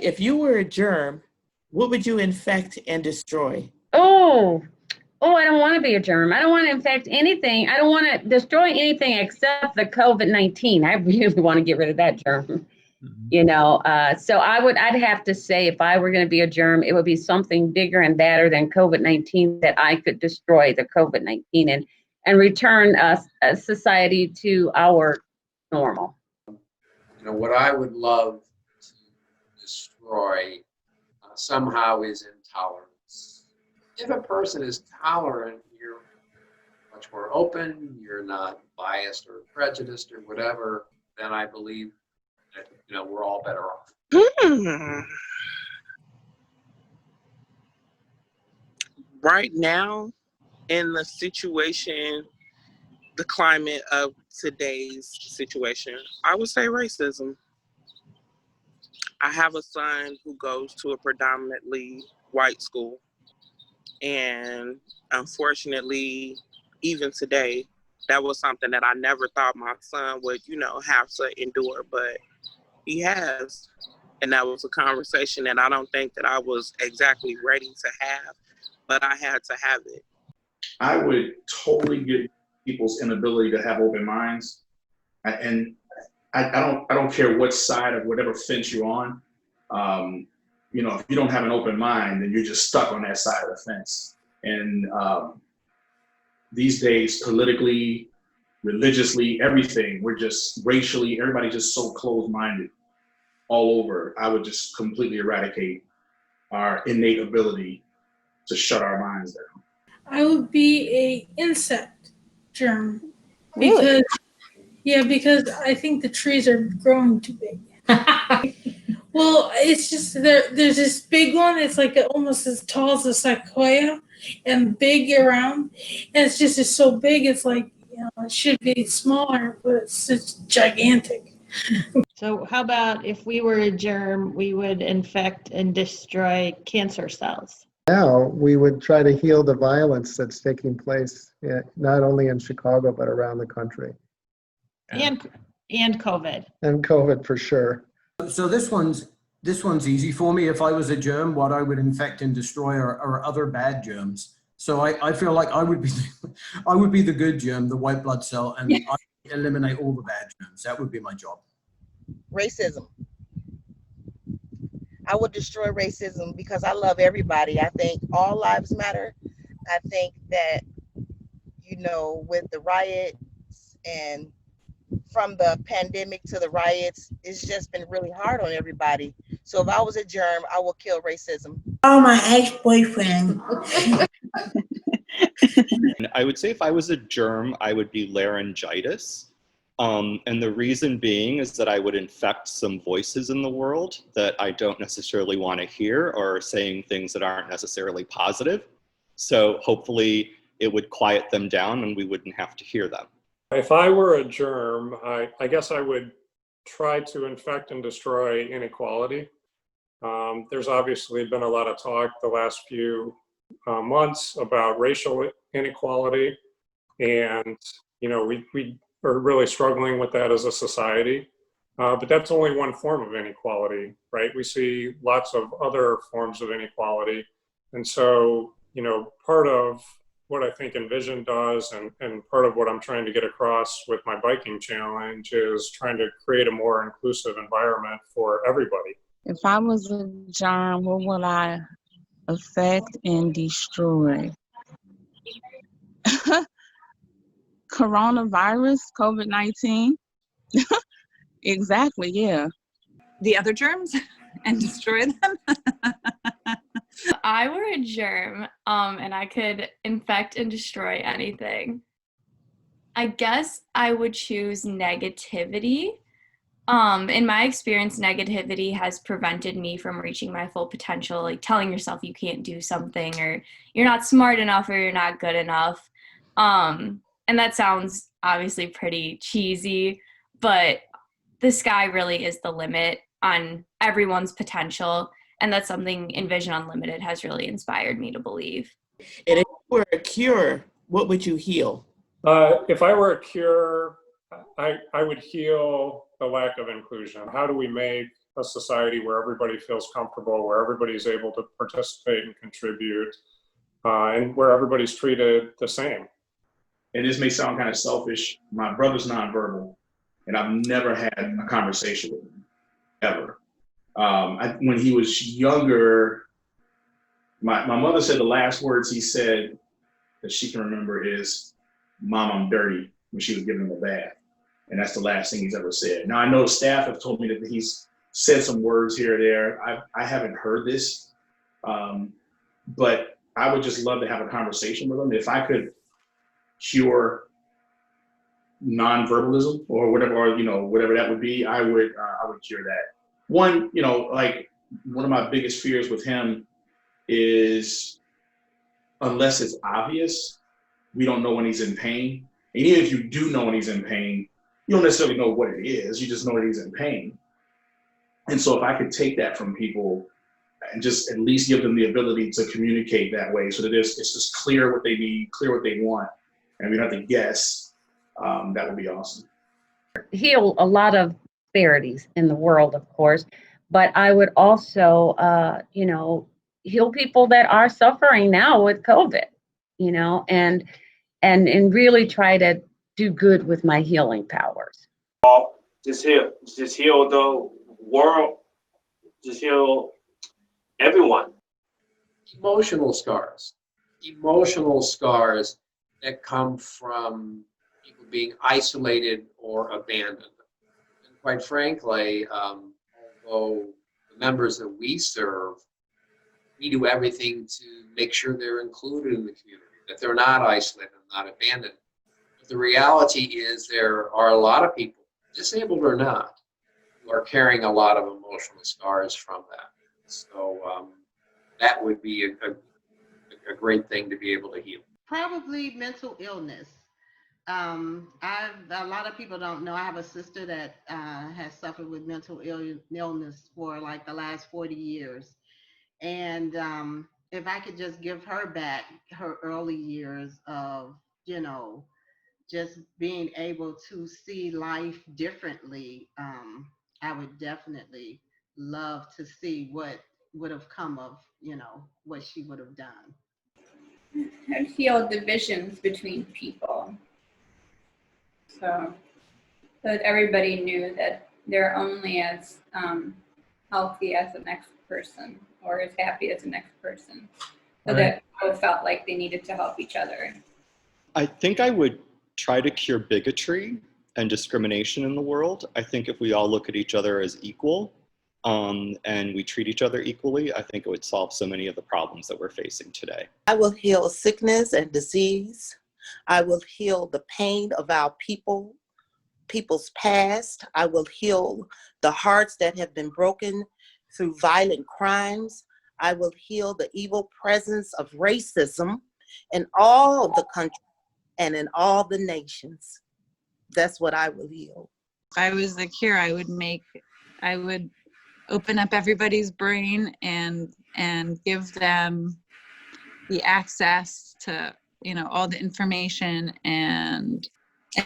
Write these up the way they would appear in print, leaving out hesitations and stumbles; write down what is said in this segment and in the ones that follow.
If you were a germ, what would you infect and destroy? I don't want to be a germ. I don't want to infect anything. I don't want to destroy anything except the COVID-19. I really want to get rid of that germ. So I'd have to say if I were going to be a germ, it would be something bigger and badder than COVID-19 that I could destroy the COVID-19 and return a society to our normal. What I would love to destroy somehow is intolerance. If a person is tolerant, you're much more open, you're not biased or prejudiced or whatever, then I believe that, we're all better off. Right now, in the situation, the climate of today's situation, I would say racism. I have a son who goes to a predominantly white school. And unfortunately, even today, that was something that I never thought my son would, have to endure, but he has. And that was a conversation that I don't think that I was exactly ready to have, but I had to have it. I would totally get people's inability to have open minds. And I don't care what side of whatever fence you're on. If you don't have an open mind, then you're just stuck on that side of the fence. And these days, politically, religiously, everything, we're just racially, everybody's just so closed-minded all over. I would just completely eradicate our innate ability to shut our minds down. I would be a insect germ. Really? Because I think the trees are growing too big. Well, it's just there's this big one. It's like almost as tall as a sequoia and big around. And it's so big. It's like, it should be smaller, but it's just gigantic. So how about if we were a germ, we would infect and destroy cancer cells? Now we would try to heal the violence that's taking place, not only in Chicago, but around the country. And COVID. And COVID for sure. So this one's easy for me. If I was a germ, what I would infect and destroy are other bad germs. So I feel like I would be the good germ, the white blood cell, and I eliminate all the bad germs. That would be my job. Racism. I would destroy racism because I love everybody. I think all lives matter. I think that, with the riots and from the pandemic to the riots, it's just been really hard on everybody. So if I was a germ, I would kill racism. Oh, my ex-boyfriend. I would say if I was a germ, I would be laryngitis. And the reason being is that I would infect some voices in the world that I don't necessarily want to hear or saying things that aren't necessarily positive. So hopefully it would quiet them down and we wouldn't have to hear them. If I were a germ, I guess I would try to infect and destroy inequality. There's obviously been a lot of talk the last few months about racial inequality, and we are really struggling with that as a society. But that's only one form of inequality, right? We see lots of other forms of inequality, and so part of what I think Envision does, and part of what I'm trying to get across with my biking challenge, is trying to create a more inclusive environment for everybody. If I was a germ, what would I affect and destroy? Coronavirus, COVID-19. Exactly, yeah. The other germs and destroy them. I were a germ, and I could infect and destroy anything. I guess I would choose negativity. In my experience, negativity has prevented me from reaching my full potential, like telling yourself you can't do something, or you're not smart enough, or you're not good enough. And that sounds obviously pretty cheesy, but the sky really is the limit on everyone's potential. And that's something Envision Unlimited has really inspired me to believe. And if you were a cure, what would you heal? If I were a cure, I would heal the lack of inclusion. How do we make a society where everybody feels comfortable, where everybody's able to participate and contribute, and where everybody's treated the same. And this may sound kind of selfish. My brother's nonverbal, and I've never had a conversation with him, ever. When he was younger, my mother said the last words he said that she can remember is, "Mom, I'm dirty," when she was giving him a bath. And that's the last thing he's ever said. Now, I know staff have told me that he's said some words here or there. I haven't heard this, but I would just love to have a conversation with him. If I could cure non-verbalism or whatever, or, whatever that would be, I would cure that. One, like one of my biggest fears with him is, unless it's obvious, we don't know when he's in pain. And even if you do know when he's in pain, you don't necessarily know what it is. You just know that he's in pain. And so if I could take that from people and just at least give them the ability to communicate that way, so that it's just clear what they need, clear what they want, and we don't have to guess, that would be awesome. Heal a lot of disparities in the world, of course, but I would also, heal people that are suffering now with COVID, and really try to do good with my healing powers. Just heal the world, just heal everyone. Emotional scars that come from people being isolated or abandoned. And quite frankly, although the members that we serve, we do everything to make sure they're included in the community, that they're not isolated and not abandoned. But the reality is there are a lot of people, disabled or not, who are carrying a lot of emotional scars from that. So that would be a great thing to be able to heal. Probably mental illness. A lot of people don't know, I have a sister that has suffered with mental illness for like the last 40 years. And if I could just give her back her early years of, just being able to see life differently, I would definitely love to see what would have come of, what she would have done. I'd heal divisions between people. So that everybody knew that they're only as healthy as the next person or as happy as the next person. So that people felt like they needed to help each other. I think I would try to cure bigotry and discrimination in the world. I think if we all look at each other as equal and we treat each other equally, I think it would solve so many of the problems that we're facing today. I will heal sickness and disease. I will heal the pain of our people's past. I will heal the hearts that have been broken through violent crimes. I will heal the evil presence of racism in all the countries and in all the nations. That's what I will heal. If I was the cure, I would open up everybody's brain and give them the access to, all the information and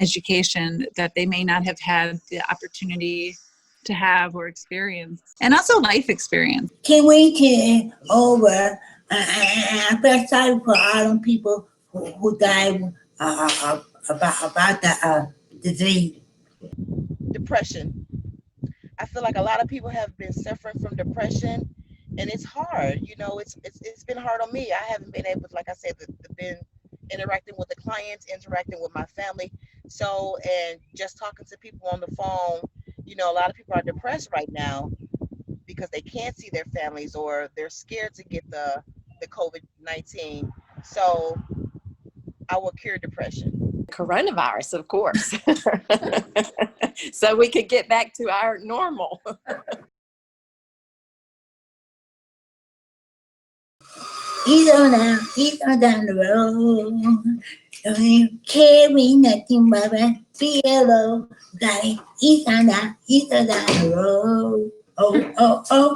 education that they may not have had the opportunity to have or experience, and also life experience. Can we turn over? I feel sorry for all them people who died about the disease. Depression. I feel like a lot of people have been suffering from depression, and it's hard. It's been hard on me. I haven't been able to, like I said, been interacting with the clients, interacting with my family. So, and just talking to people on the phone, a lot of people are depressed right now because they can't see their families or they're scared to get the COVID-19. So I will cure depression. Coronavirus, of course. So we could get back to our normal. He's on down the road. Don't carry nothing but a pillow. Got it. He's on down the road. Oh, oh, oh.